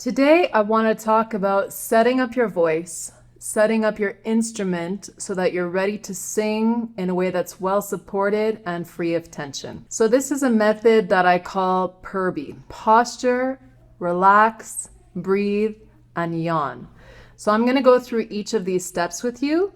Today, I want to talk about setting up your voice, setting up your instrument so that you're ready to sing in a way that's well supported and free of tension. So this is a method that I call PERBY: posture, relax, breathe, and yawn. So I'm going to go through each of these steps with you.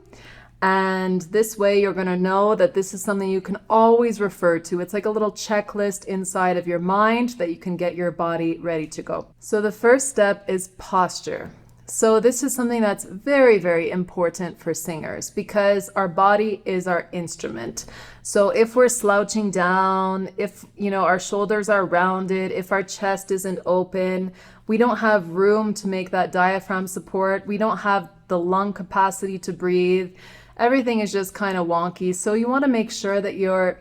And this way you're going to know that this is something you can always refer to. It's like a little checklist inside of your mind that you can get your body ready to go. So the first step is posture. So this is something that's very, very important for singers because our body is our instrument. So if we're slouching down, if our shoulders are rounded, if our chest isn't open, we don't have room to make that diaphragm support. We don't have the lung capacity to breathe. Everything is just kind of wonky. So you want to make sure that you're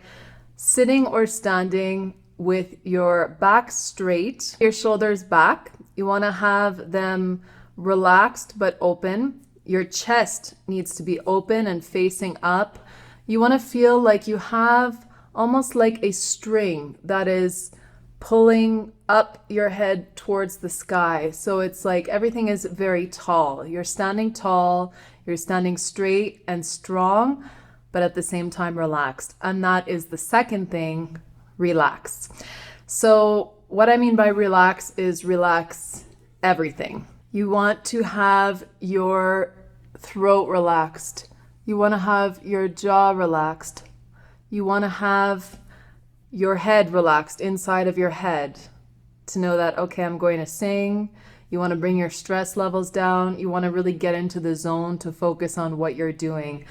sitting or standing with your back straight, your shoulders back. You want to have them relaxed but open. Your chest needs to be open and facing up. You want to feel like you have almost like a string that is pulling up your head towards the sky. So it's like everything is very tall. You're standing tall, you're standing straight and strong, but at the same time relaxed. And that is the second thing, relax. So what I mean by relax is relax everything. You want to have your throat relaxed. You want to have your jaw relaxed. You want to have your head relaxed inside of your head to know that, okay, I'm going to sing. You want to bring your stress levels down. You want to really get into the zone to focus on what you're doing.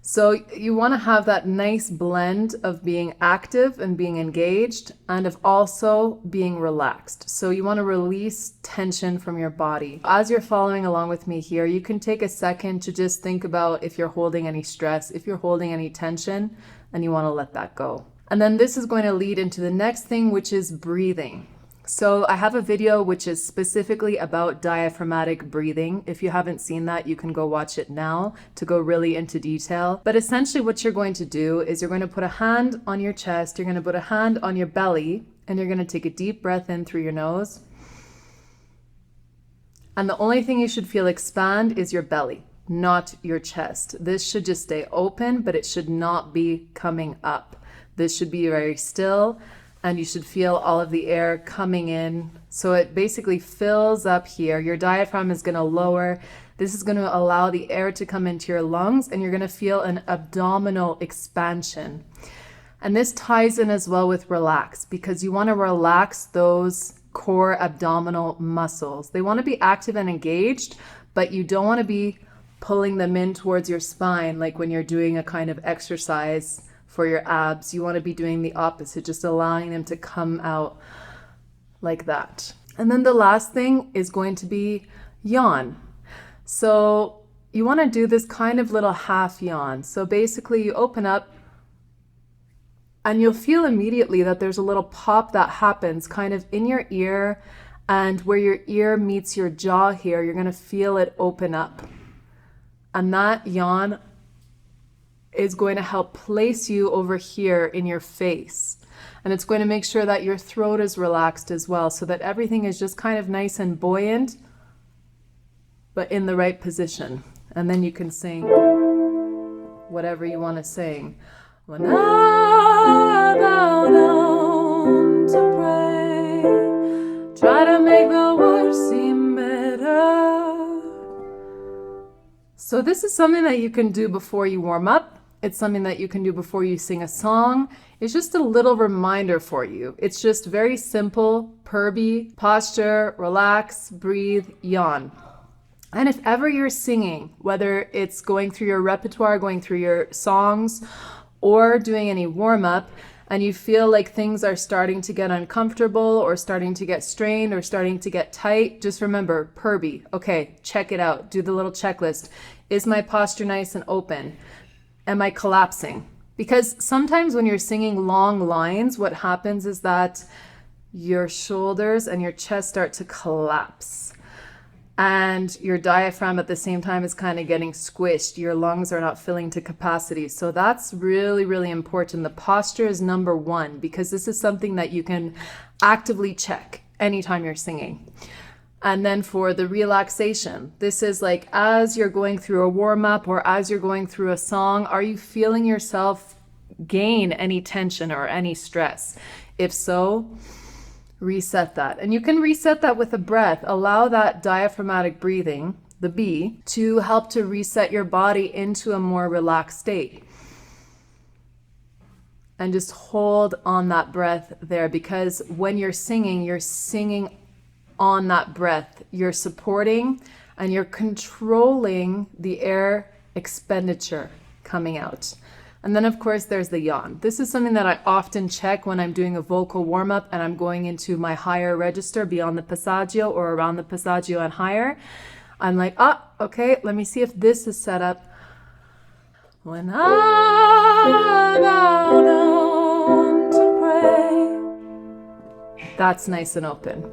So you want to have that nice blend of being active and being engaged and of also being relaxed. So you want to release tension from your body. As you're following along with me here, you can take a second to just think about if you're holding any stress, if you're holding any tension, and you want to let that go. And then this is going to lead into the next thing, which is breathing. So I have a video which is specifically about diaphragmatic breathing. If you haven't seen that, you can go watch it now to go really into detail. But essentially what you're going to do is you're going to put a hand on your chest, you're going to put a hand on your belly, and you're going to take a deep breath in through your nose. And the only thing you should feel expand is your belly, not your chest. This should just stay open, but it should not be coming up. This should be very still, and you should feel all of the air coming in. So it basically fills up here. Your diaphragm is going to lower. This is going to allow the air to come into your lungs, and you're going to feel an abdominal expansion. And this ties in as well with relax, because you want to relax those core abdominal muscles. They want to be active and engaged, but you don't want to be pulling them in towards your spine like when you're doing a kind of exercise for your abs. You want to be doing the opposite, just allowing them to come out like that. And then the last thing is going to be yawn. So you want to do this kind of little half yawn. So basically you open up and you'll feel immediately that there's a little pop that happens kind of in your ear, and where your ear meets your jaw here, you're going to feel it open up. And that yawn is going to help place you over here in your face. And it's going to make sure that your throat is relaxed as well, so that everything is just kind of nice and buoyant, but in the right position. And then you can sing whatever you want to sing. When I bow down to pray, try to make the words seem better. So this is something that you can do before you warm up. It's something that you can do before you sing a song. It's just a little reminder for you. It's just very simple. PERBY, posture, relax, breathe, yawn. And if ever you're singing, whether it's going through your repertoire, going through your songs, or doing any warm-up, and you feel like things are starting to get uncomfortable or starting to get strained or starting to get tight, just remember, PERBY. Okay, check it out. Do the little checklist. Is my posture nice and open? Am I collapsing? Because sometimes when you're singing long lines, what happens is that your shoulders and your chest start to collapse. And your diaphragm at the same time is kind of getting squished. Your lungs are not filling to capacity. So that's really, really important. The posture is number one, because this is something that you can actively check anytime you're singing. And then for the relaxation, this is like as you're going through a warm up or as you're going through a song, are you feeling yourself gain any tension or any stress? If so, reset that. And you can reset that with a breath. Allow that diaphragmatic breathing, the B, to help to reset your body into a more relaxed state. And just hold on that breath there, because when you're singing on that breath. You're supporting and you're controlling the air expenditure coming out. And then of course there's the yawn. This is something that I often check when I'm doing a vocal warm-up and I'm going into my higher register beyond the passaggio or around the passaggio and higher. I'm like, okay, let me see if this is set up. When I bow down to pray. That's nice and open.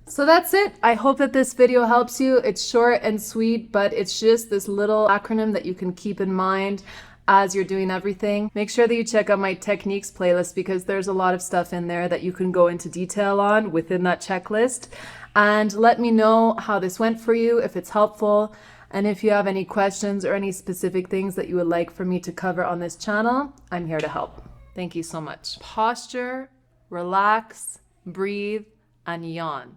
So that's it. I hope that this video helps you. It's short and sweet, but it's just this little acronym that you can keep in mind as you're doing everything. Make sure that you check out my techniques playlist, because there's a lot of stuff in there that you can go into detail on within that checklist. And let me know how this went for you, if it's helpful, and if you have any questions or any specific things that you would like for me to cover on this channel, I'm here to help. Thank you so much. Posture, relax, breathe, and yawn.